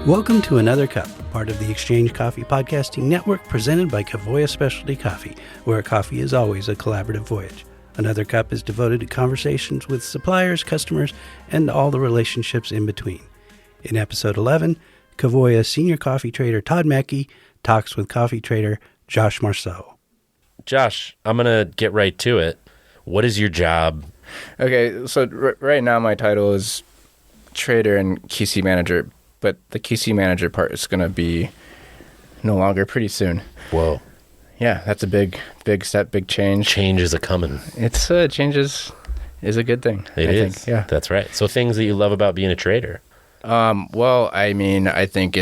Welcome to Another Cup, part of the Exchange Coffee Podcasting Network presented by Kavoya Specialty Coffee, where coffee is always a collaborative voyage. Another Cup is devoted to conversations with suppliers, customers, and all the relationships in between. In episode 11, Kavoya senior coffee trader Todd Mackey talks with coffee trader Josh Marsceau. Josh, I'm going to get right to it. What is your job? Okay, so right now my title is trader and QC manager, but the QC manager part is going to be no longer pretty soon. Whoa. Yeah, that's a big step, big change. Change is a-coming. It's changes is a good thing. I think. Yeah, that's right. So things that you love about being a trader. Well, I mean, I think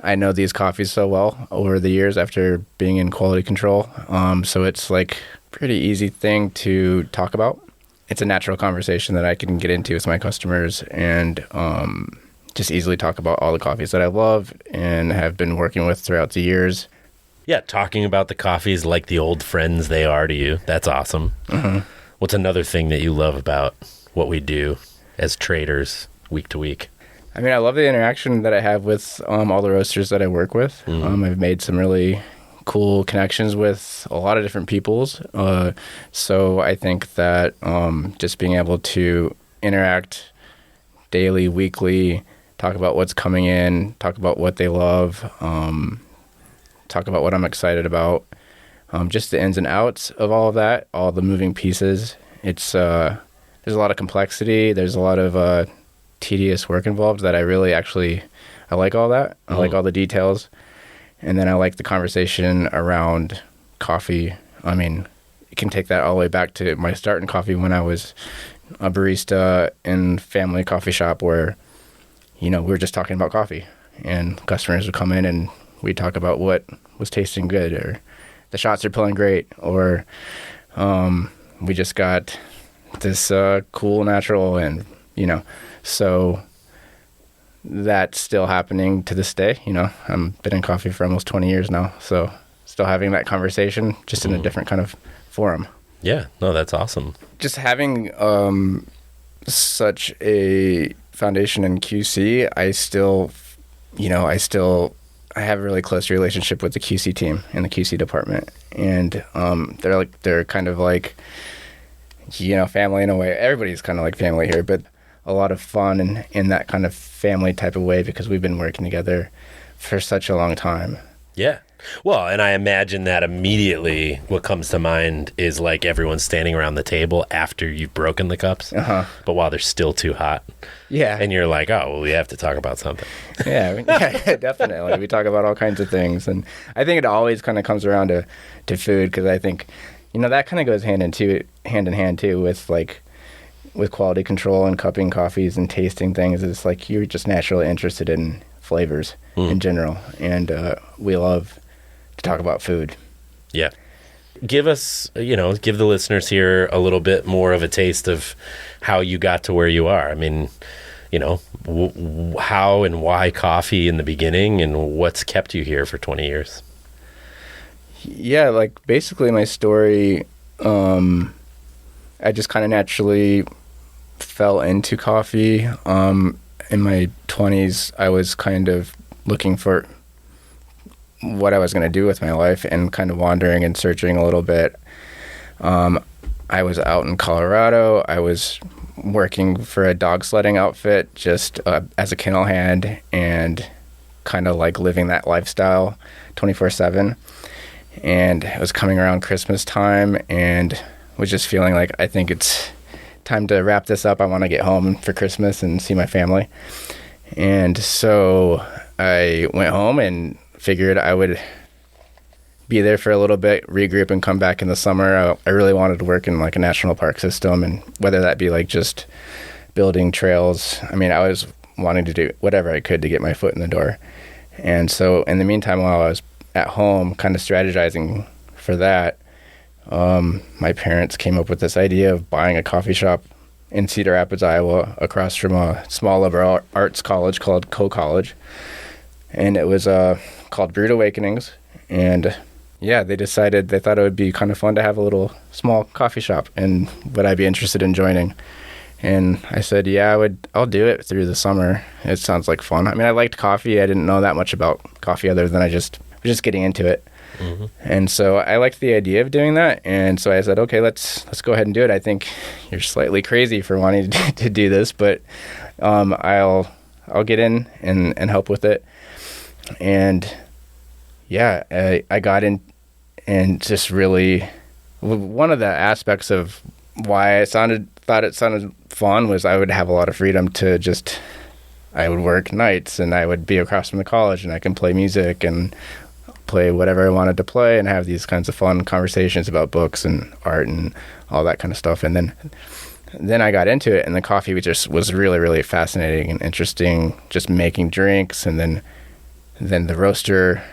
I know these coffees so well over the years after being in quality control. So it's like pretty easy thing to talk about. It's a natural conversation that I can get into with my customers and just easily talk about all the coffees that I love and have been working with throughout the years. Yeah, talking about the coffees like the old friends they are to you. That's awesome. Mm-hmm. What's another thing that you love about what we do as traders week to week? I mean, I love the interaction that I have with all the roasters that I work with. Mm-hmm. I've made some really cool connections with a lot of different peoples. So I think that just being able to interact daily, weekly, talk about what's coming in, talk about what they love, talk about what I'm excited about, just the ins and outs of all of that, all the moving pieces. It's there's a lot of complexity. There's a lot of tedious work involved that I really I like all that. I like all the details. And then I like the conversation around coffee. I mean, you can take that all the way back to my start in coffee when I was a barista in family coffee shop where, we were just talking about coffee and customers would come in and we'd talk about what was tasting good or the shots are pulling great or we just got this cool natural and, so that's still happening to this day. I've been in coffee for almost 20 years now, so still having that conversation just in a different kind of forum. Yeah, no, that's awesome. Just having such a foundation in QC, I have a really close relationship with the QC team in the QC department, and they're kind of like family in a way. Everybody's kind of like family here, but a lot of fun and in that kind of family type of way because we've been working together for such a long time. Yeah. Well, and I imagine that immediately what comes to mind is like everyone's standing around the table after you've broken the cups, but while they're still too hot. Yeah. And you're like, oh, well, we have to talk about something. Yeah, definitely. We talk about all kinds of things. And I think it always kind of comes around to food because I think, that kind of goes hand in hand too with quality control and cupping coffees and tasting things. It's like you're just naturally interested in flavors in general. And we love to talk about food. Yeah. Give us, give the listeners here a little bit more of a taste of how you got to where you are. I mean, how and why coffee in the beginning and what's kept you here for 20 years? Yeah, like basically my story, I just kind of naturally fell into coffee. In my 20s, I was kind of looking for what I was going to do with my life and kind of wandering and searching a little bit. I was out in Colorado. I was working for a dog sledding outfit just as a kennel hand and kind of like living that lifestyle 24/7. And it was coming around Christmas time and was just feeling like I think it's time to wrap this up. I want to get home for Christmas and see my family. And so I went home and figured I would be there for a little bit, regroup, and come back in the summer. I really wanted to work in like a national park system, and whether that be like just building trails. I mean, I was wanting to do whatever I could to get my foot in the door. And so in the meantime, while I was at home kind of strategizing for that, my parents came up with this idea of buying a coffee shop in Cedar Rapids, Iowa, across from a small liberal arts college called Co-College. And it was called Brewed Awakenings. And yeah, they thought it would be kind of fun to have a little small coffee shop, and would I be interested in joining? And I said, yeah, I'll do it through the summer. It sounds like fun. I mean, I liked coffee. I didn't know that much about coffee other than I was just getting into it. Mm-hmm. And so I liked the idea of doing that. And so I said, okay, let's go ahead and do it. I think you're slightly crazy for wanting to do this, but I'll get in and help with it. And yeah, I got in, and just really one of the aspects of why I thought it sounded fun was I would have a lot of freedom to I would work nights, and I would be across from the college, and I can play music and play whatever I wanted to play and have these kinds of fun conversations about books and art and all that kind of stuff. And then I got into it, and the coffee was really, really fascinating and interesting, just making drinks. And then the roaster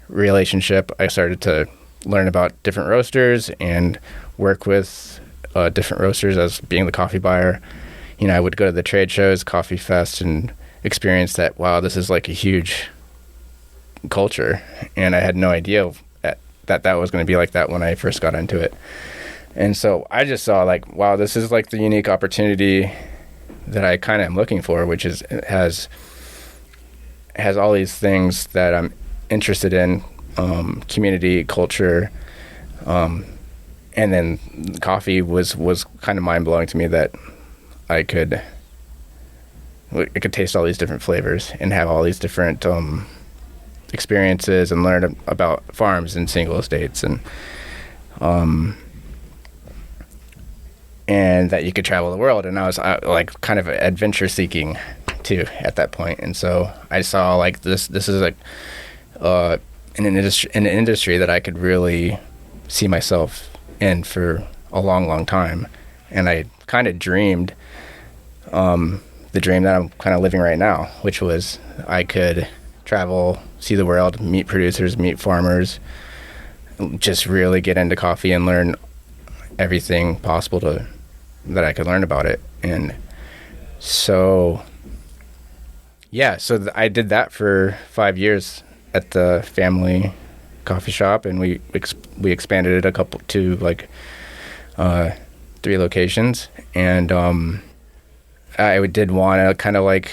relationship, I started to learn about different roasters and work with different roasters as being the coffee buyer. I would go to the trade shows, Coffee Fest, and experience that, wow, this is like a huge culture. And I had no idea that was going to be like that when I first got into it. And so I just saw like, wow, this is like the unique opportunity that I kind of am looking for, which has all these things that I'm interested in, community, culture, and then coffee was kind of mind-blowing to me that I could taste all these different flavors and have all these different experiences and learn about farms and single estates, and that you could travel the world. And I was like kind of adventure seeking too at that point. And so I saw like this is like an industry that I could really see myself in for a long time. And I kind of dreamed the dream that I'm kind of living right now, which was I could travel, see the world, meet producers, meet farmers, just really get into coffee and learn everything possible that I could learn about it. And so I did that for 5 years at the family coffee shop, and we expanded it to like 3 locations. And I did want to kind of like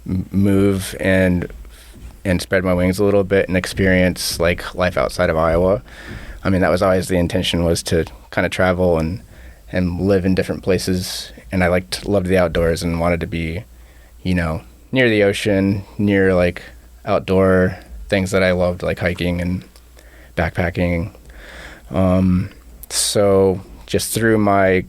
move and spread my wings a little bit and experience like life outside of Iowa. I mean, that was always the intention, was to kind of travel and live in different places. And I loved the outdoors and wanted to be, near the ocean, near like outdoor things that I loved, like hiking and backpacking. So just through my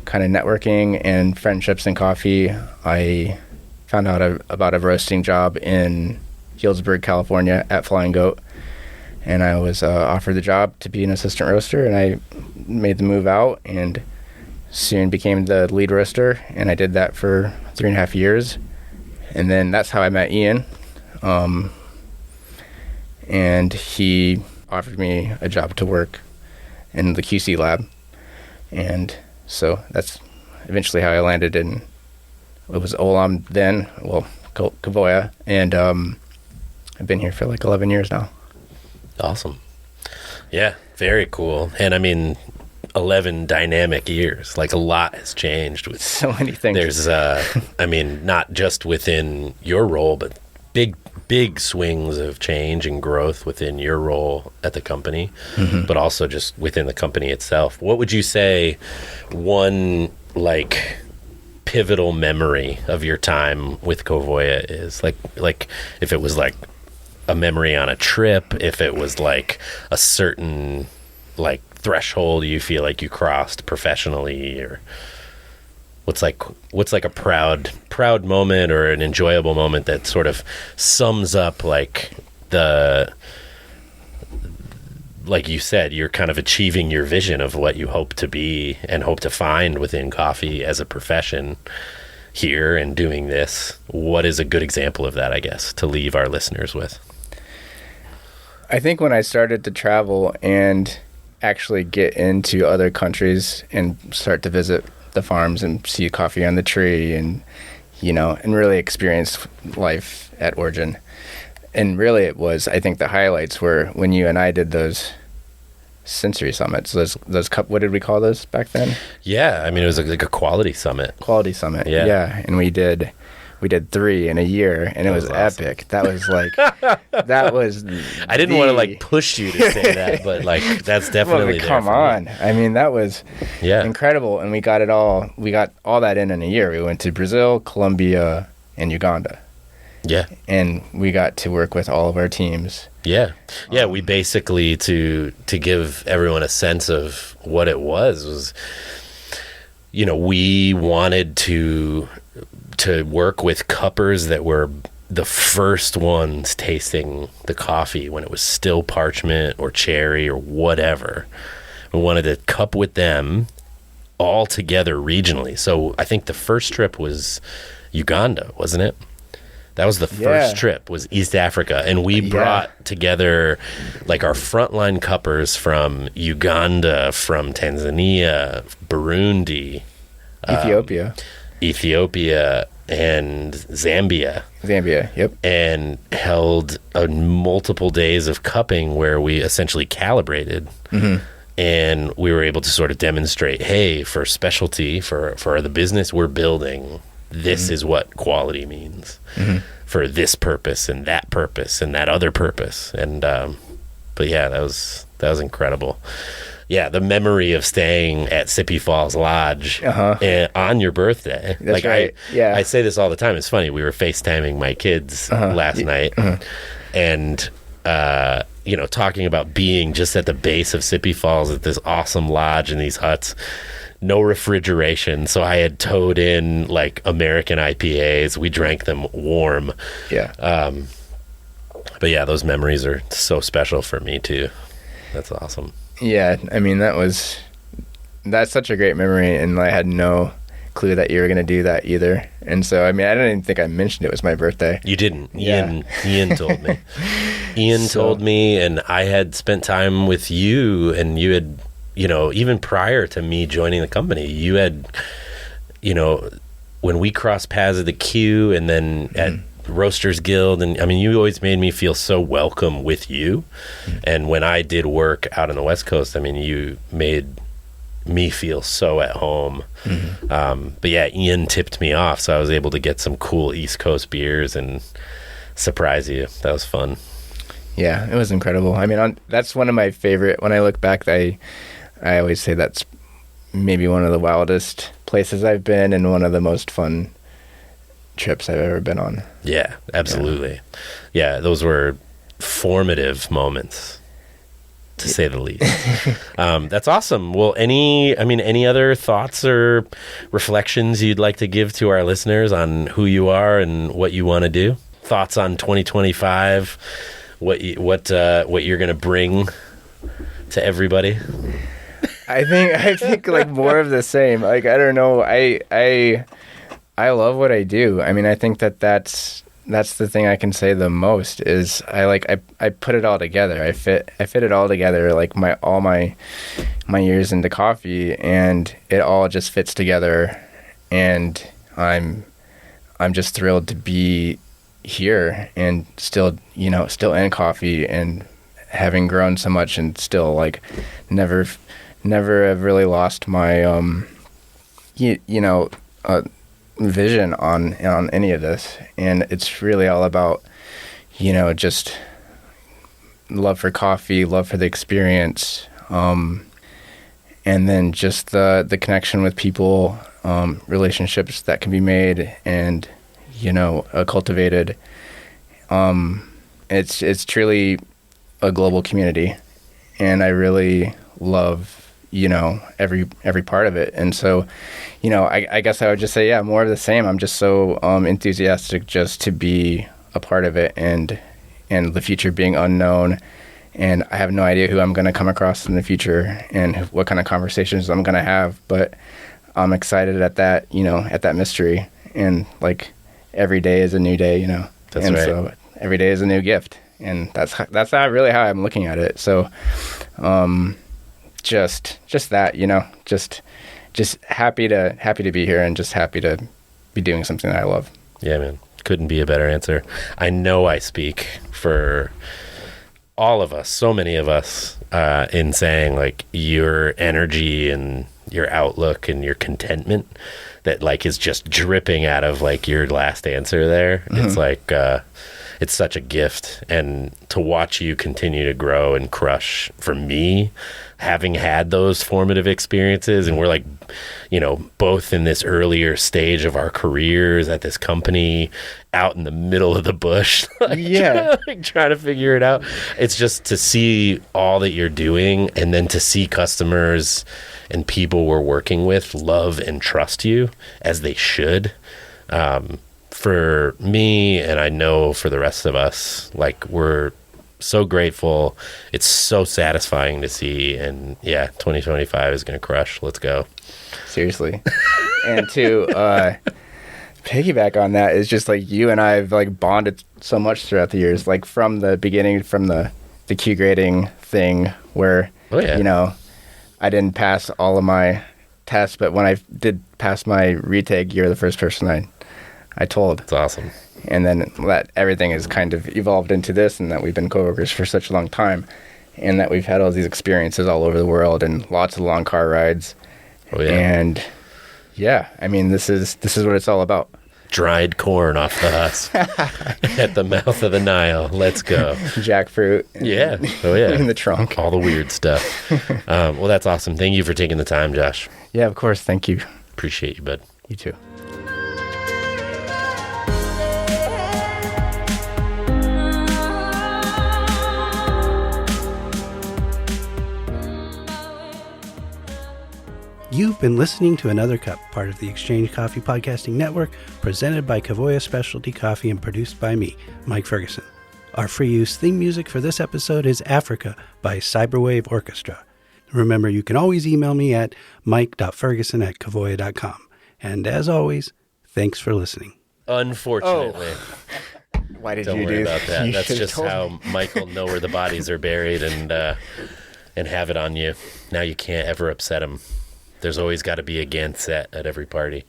kind of networking and friendships in coffee, I found out about a roasting job in Healdsburg, California at Flying Goat. And I was offered the job to be an assistant roaster, and I made the move out and soon became the lead roaster. And I did that for 3.5 years. And then that's how I met Ian. And he offered me a job to work in the QC lab. And so that's eventually how I landed in, it was Olam then, well, Kavoya. And I've been here for like 11 years now. Awesome. Yeah, very cool. And I mean, 11 dynamic years. Like a lot has changed with so many things. There's I mean, not just within your role, but big swings of change and growth within your role at the company, but also just within the company itself. What would you say one like pivotal memory of your time with Kavoya is? Like if it was like a memory on a trip, if it was like a certain like threshold you feel like you crossed professionally, or what's like a proud moment or an enjoyable moment that sort of sums up like like you said, you're kind of achieving your vision of what you hope to be and hope to find within coffee as a profession here and doing this. What is a good example of that, I guess, to leave our listeners with? I think when I started to travel and actually get into other countries and start to visit the farms and see coffee on the tree and, and really experience life at origin. And really it was, I think the highlights were when you and I did those sensory summits. Those what did we call those back then? Yeah, I mean, it was like a quality summit. Quality summit. Yeah. Yeah, and we did 3 in a year, and it was awesome. epic. That was like, that was. I didn't want to like push you to say that, but like that's definitely there. Come on. I mean, that was Yeah. incredible, and we got all that in a year. We went to Brazil, Colombia, and Uganda, Yeah. and we got to work with all of our teams. Yeah. Yeah, we basically to give everyone a sense of what it was, we wanted to work with cuppers that were the first ones tasting the coffee when it was still parchment or cherry or whatever. We wanted to cup with them all together regionally. So I think the first trip was Uganda, wasn't it? That was the first trip, was East Africa. And we brought together like our frontline cuppers from Uganda, from Tanzania, Burundi, Ethiopia and Zambia, yep. and held multiple days of cupping where we essentially calibrated. And we were able to sort of demonstrate, hey, for specialty, for the business we're building, this is what quality means for this purpose and that other purpose. And but yeah, that was incredible. Yeah, the memory of staying at Sippy Falls Lodge on your birthday. That's right. I say this all the time. It's funny. We were FaceTiming my kids last night, and talking about being just at the base of Sippy Falls at this awesome lodge in these huts. No refrigeration, so I had towed in like American IPAs. We drank them warm. Yeah. But yeah, those memories are so special for me too. That's awesome. Yeah, I mean, that's such a great memory, and I had no clue that you were going to do that either. And so, I mean, I didn't even think I mentioned it was my birthday. You didn't. Ian told me. Ian told me, and I had spent time with you, and you had, even prior to me joining the company, you had, when we crossed paths at the Q and then at Roasters Guild, and I mean, you always made me feel so welcome with you. And when I did work out on the West Coast, I mean, you made me feel so at home. But yeah, Ian tipped me off, so I was able to get some cool East Coast beers and surprise you. That was fun. Yeah, it was incredible. I mean, that's one of my favorite. When I look back, I always say that's maybe one of the wildest places I've been and one of the most fun trips I've ever been on. Yeah, absolutely. Yeah, those were formative moments, to say the least. That's awesome. Well, any other thoughts or reflections you'd like to give to our listeners on who you are and what you want to do? Thoughts on 2025? What you're going to bring to everybody? I think like more of the same. Like, I don't know. I love what I do. I mean, I think that's the thing I can say the most is I put it all together. I fit it all together, like all my years into coffee, and it all just fits together. And I'm just thrilled to be here and still in coffee and having grown so much and still like never have really lost my vision on any of this. And it's really all about just love for coffee, love for the experience, and then just the connection with people, relationships that can be made and cultivated. It's truly a global community, and I really love every part of it. And so I guess I would just say, yeah, more of the same. I'm just so enthusiastic just to be a part of it, and the future being unknown, and I have no idea who I'm going to come across in the future and what kind of conversations I'm going to have, but I'm excited at that at that mystery. And like every day is a new day, That's and right. So every day is a new gift, and that's not really how I'm looking at it. So just that, just happy to be here, and just happy to be doing something that I love. Yeah, man. Couldn't be a better answer. I know I speak for all of us, so many of us, in saying like your energy and your outlook and your contentment that like is just dripping out of like your last answer there. It's like, it's such a gift. And to watch you continue to grow and crush, for me, having had those formative experiences, and we're like, you know, both in this earlier stage of our careers at this company, out in the middle of the bush, like, trying to figure it out. It's just to see all that you're doing, and then to see customers and people we're working with love and trust you as they should. For me, and I know for the rest of us, like, we're so grateful. It's so satisfying to see. And yeah, 2025 is going to crush. Let's go. Seriously. And to piggyback on that is just like you and I have like bonded so much throughout the years, like from the beginning, from the Q grading thing where, you know, I didn't pass all of my tests, but when I did pass my retake, you're the first person I told. It's awesome. And then that everything has kind of evolved into this, and that we've been coworkers for such a long time, and that we've had all these experiences all over the world and lots of long car rides. Oh yeah. And yeah, I mean, this is what it's all about. Dried corn off the husk at the mouth of the Nile. Let's go. Jackfruit. Yeah. Oh yeah. In the trunk. All the weird stuff. Well, that's awesome. Thank you for taking the time, Josh. Yeah, of course. Thank you. Appreciate you, bud. You too. You've been listening to Another Cup, part of the Exchange Coffee Podcasting Network, presented by Kavoya Specialty Coffee and produced by me, Mike Ferguson. Our free use theme music for this episode is Africa by Cyberwave Orchestra. Remember, you can always email me at mike.ferguson@kavoya.com. And as always, thanks for listening. Unfortunately. Why did Don't you worry do about that. You That's should've just told how me. Mike will know where the bodies are buried and have it on you. Now you can't ever upset him. There's always got to be a Gantt set at every party.